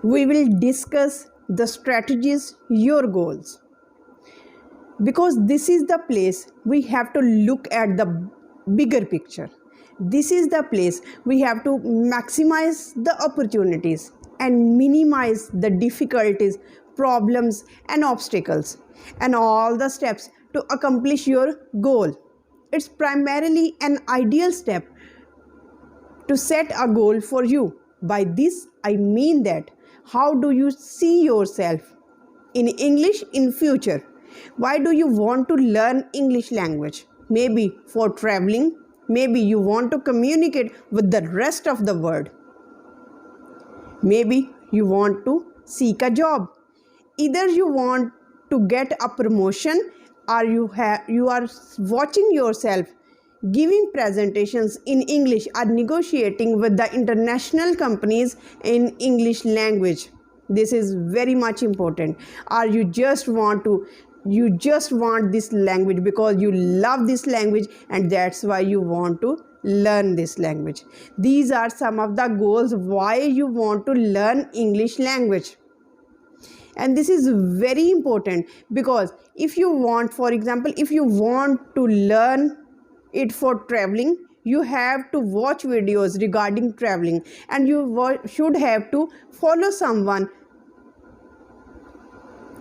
We will discuss the strategies, your goals, because this is the place we have to look at the bigger picture. This is the place we have to maximize the opportunities and minimize the difficulties, problems, and obstacles, and all the steps to accomplish your goal. It's primarily an ideal step to set a goal for you. By this, I mean that how do you see yourself in English in future? Why do you want to learn English language? Maybe for traveling, maybe you want to communicate with the rest of the world. Maybe you want to seek a job. Either you want to get a promotion, or you are watching yourself giving presentations in English or negotiating with the international companies in English language. This is very much important. Or you just want this language because you love this language and that's why you want to learn this language. These are some of the goals why you want to learn English language. And this is very important because if you want, for example, if you want to learn it for traveling, you have to watch videos regarding traveling, and you should have to follow someone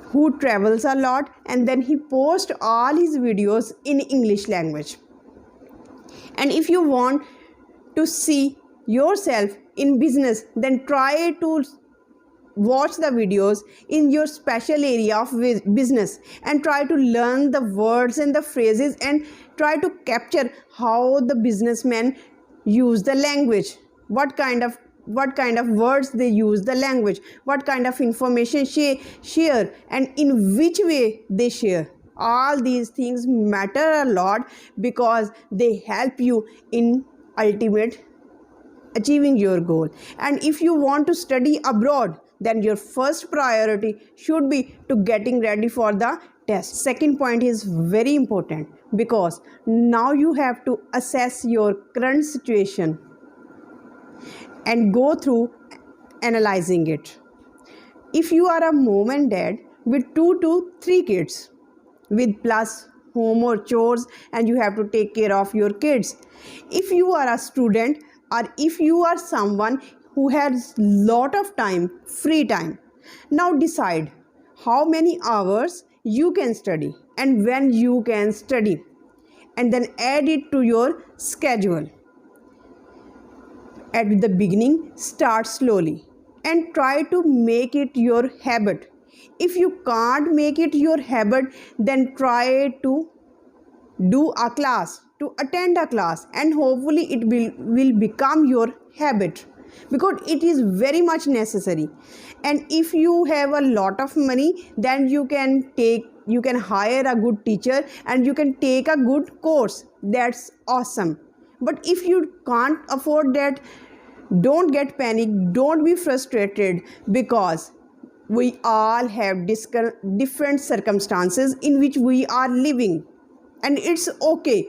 who travels a lot, and then he posts all his videos in English language. And if you want to see yourself in business, then try to watch the videos in your special area of business and try to learn the words and the phrases and try to capture how the businessmen use the language, what kind of words they use the language, what kind of information share, and in which way they share. All these things matter a lot because they help you in ultimate achieving your goal. And if you want to study abroad, then your first priority should be to getting ready for the test. Second point is very important because now you have to assess your current situation and go through analyzing it. If you are a mom and dad with 2 to 3 kids with plus home or chores and you have to take care of your kids, if you are a student or if you are someone who has lot of time, free time, now decide how many hours you can study and when you can study, and then add it to your schedule. At the beginning, start slowly and try to make it your habit. If you can't make it your habit, then try to do a class, to attend a class, and hopefully it will become your habit because it is very much necessary. And if you have a lot of money, then you can hire a good teacher and you can take a good course. That's awesome. But if you can't afford that, don't get panic, don't be frustrated, because we all have different circumstances in which we are living, and it's okay.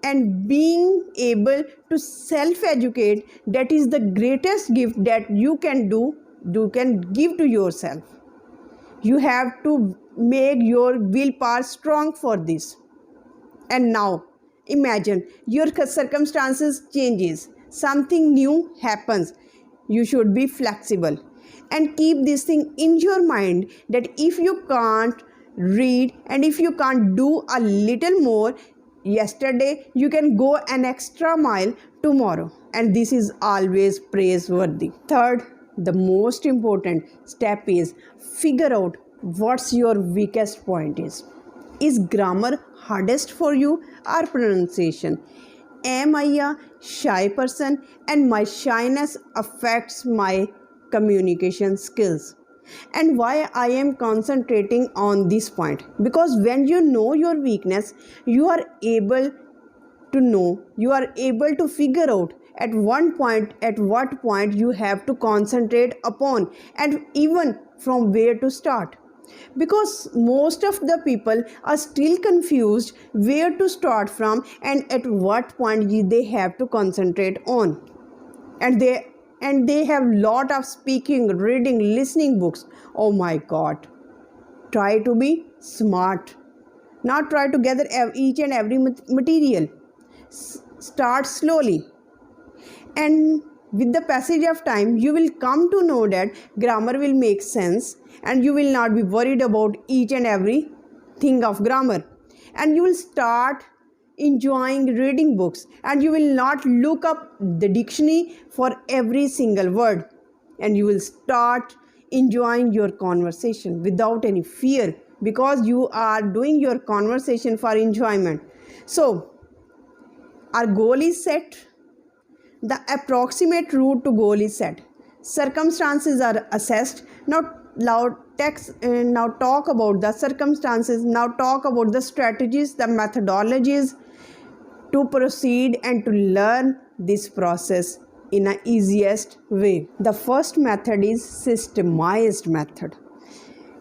And being able to self-educate, that is the greatest gift that you can give to yourself. You have to make your willpower strong for this. And now imagine your circumstances changes, something new happens. You should be flexible and keep this thing in your mind that if you can't read and if you can't do a little more yesterday, you can go an extra mile tomorrow, and this is always praiseworthy. Third, the most important step is figure out what's your weakest point is. Is grammar hardest for you or pronunciation? Am I a shy person and my shyness affects my communication skills? And why I am concentrating on this point? Because when you know your weakness, you are able to figure out at what point you have to concentrate upon, and even from where to start. Because most of the people are still confused where to start from and at what point they have to concentrate on. And and they have lot of speaking, reading, listening books. Oh my God. Try to be smart. Not try to gather each and every material. Start slowly. And with the passage of time, you will come to know that grammar will make sense and you will not be worried about each and every thing of grammar. And you will start enjoying reading books and you will not look up the dictionary for every single word. And you will start enjoying your conversation without any fear because you are doing your conversation for enjoyment. So, our goal is set. The approximate route to goal is set. Circumstances are assessed. Now talk about the circumstances. Now talk about the strategies, the methodologies to proceed and to learn this process in an easiest way. The first method is systemized method.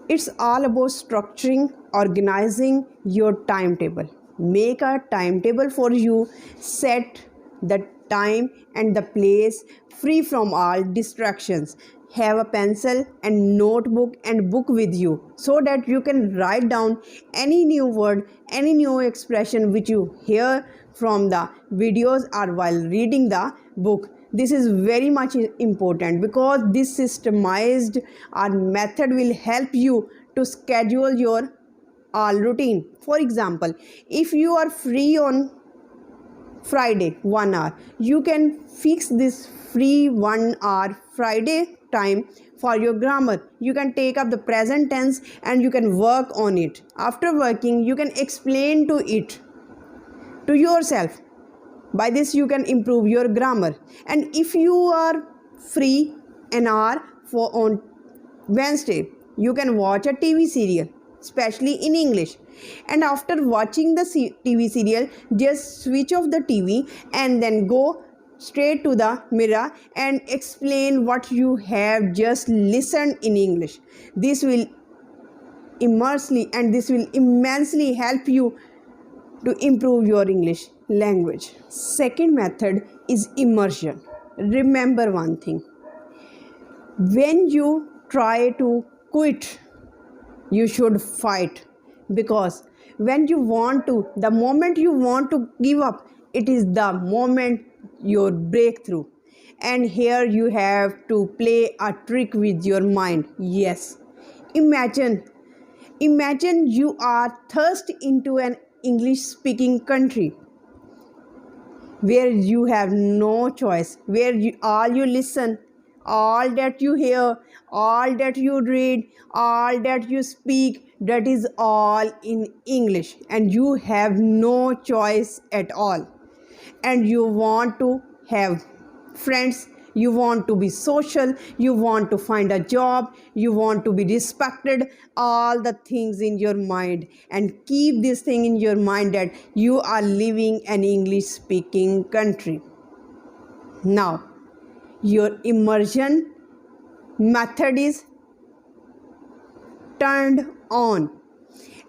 It's all about structuring, organizing your timetable. Make a timetable for you. Set the time and the place free from all distractions. Have a pencil and notebook and book with you so that you can write down any new word, any new expression which you hear from the videos or while reading the book. This is very much important because this systemized method will help you to schedule your routine. For example, if you are free on Friday 1 hour, you can fix this free 1 hour Friday time for your grammar. You can take up the present tense and you can work on it. After working, you can explain to it to yourself. By this you can improve your grammar. And if you are free an hour for on Wednesday, you can watch a TV serial, especially in English. And after watching the TV serial, just switch off the TV and then go straight to the mirror and explain what you have just listened in English. This will immensely help you to improve your English language. Second method is immersion. Remember one thing. When you try to quit, you should fight, because the moment you want to give up, it is the moment your breakthrough. And here you have to play a trick with your mind. Yes, imagine you are thrust into an English speaking country where you have no choice, where all you listen, all that you hear, all that you read, all that you speak, that is all in English, and you have no choice at all. And you want to have friends, you want to be social, you want to find a job, you want to be respected, all the things in your mind. And keep this thing in your mind that you are living an English speaking country. Now, your immersion method is turned on,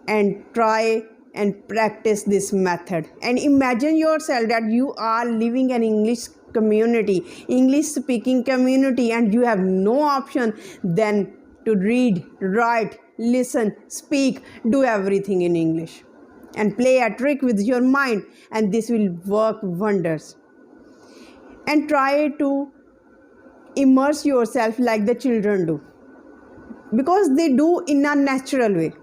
and try and practice this method. And imagine yourself that you are living an English speaking community, and you have no option than to read, write, listen, speak, do everything in English, and play a trick with your mind, and this will work wonders. And try to immerse yourself like the children do, because they do in a natural way.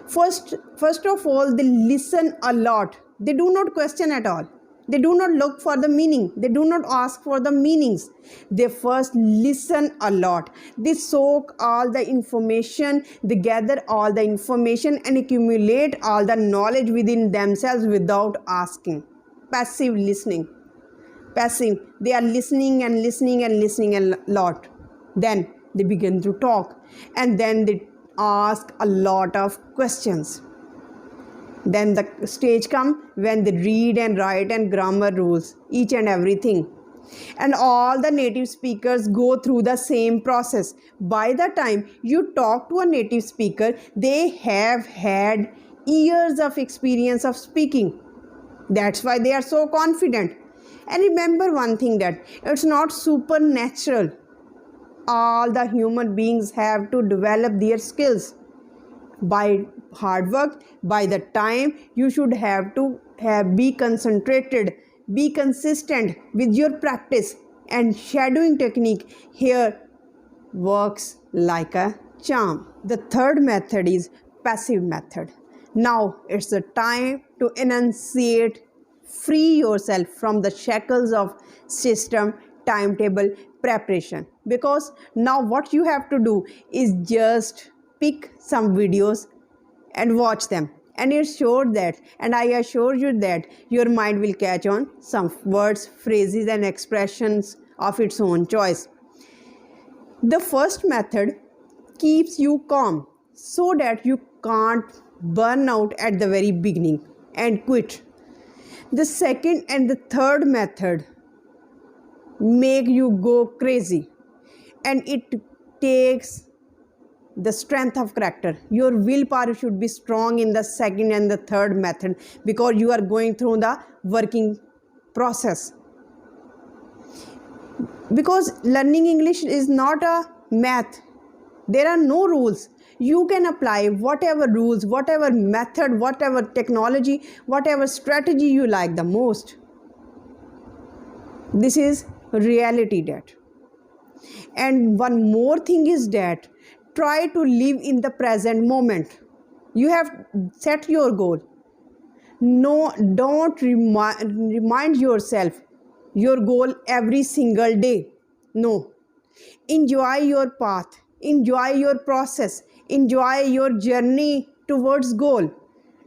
First of all, they listen a lot. They do not question at all. They do not look for the meaning. They do not ask for the meanings. They first listen a lot. They soak all the information. They gather all the information and accumulate all the knowledge within themselves without asking. Passive listening. Passive. They are listening and listening and listening a lot. Then they begin to talk, and then they ask a lot of questions. Then the stage comes when they read and write and grammar rules, each and everything. And all the native speakers go through the same process. By the time you talk to a native speaker, they have had years of experience of speaking. That's why they are so confident. And remember one thing, that it's not supernatural. All the human beings have to develop their skills by hard work. By the time you should have to be concentrated, be consistent with your practice, and shadowing technique here works like a charm. The third method is passive method. Now it's the time to enunciate, free yourself from the shackles of system, timetable, preparation. Because now what you have to do is just pick some videos and watch them, and it's sure that, and I assure you that your mind will catch on some words, phrases and expressions of its own choice. The first method keeps you calm so that you can't burn out at the very beginning and quit. The second and the third method make you go crazy, and it takes the strength of character. Your willpower should be strong in the second and the third method, because you are going through the working process. Because learning English is not a math. There are no rules. You can apply whatever rules, whatever method, whatever technology, whatever strategy you like the most. This is reality that. And one more thing is that try to live in the present moment. You have set your goal. No, don't remind yourself your goal every single day. No. Enjoy your path. Enjoy your process. Enjoy your journey towards goal.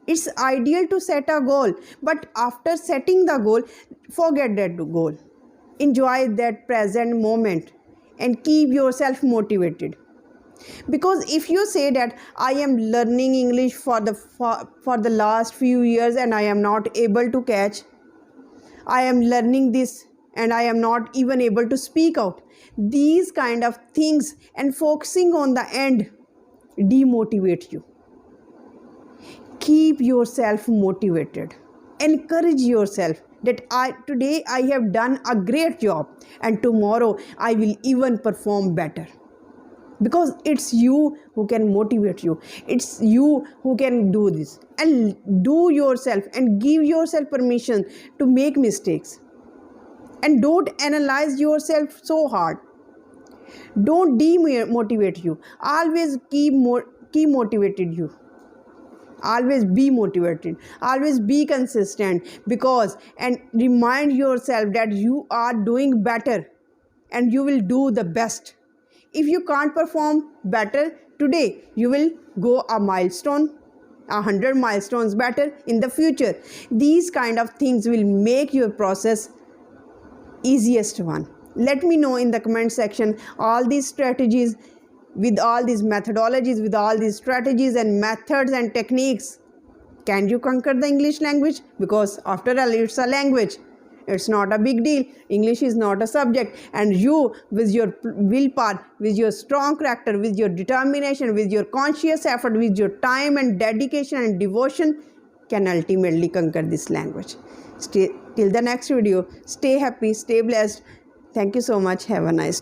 It's ideal to set a goal, but after setting the goal, forget that goal. Enjoy that present moment and keep yourself motivated. Because if you say that I am learning English for the last few years and I am not able to catch, I am learning this and I am not even able to speak out, these kind of things and focusing on the end demotivate you. Keep yourself motivated. Encourage yourself that today I have done a great job and tomorrow I will even perform better. Because it's you who can motivate you. It's you who can do this. And do yourself and give yourself permission to make mistakes. And don't analyze yourself so hard. Don't demotivate you. Always keep motivated you. Always be motivated. Always be consistent. And remind yourself that you are doing better and you will do the best. If you can't perform better today, you will go a milestone, 100 milestones better in the future. These kind of things will make your process easiest one. Let me know in the comment section all these strategies, with all these methodologies, with all these strategies and methods and techniques. Can you conquer the English language? Because after all, it's a language. It's not a big deal. English is not a subject. And you, with your willpower, with your strong character, with your determination, with your conscious effort, with your time and dedication and devotion, can ultimately conquer this language. Till the next video, stay happy, stay blessed. Thank you so much. Have a nice day.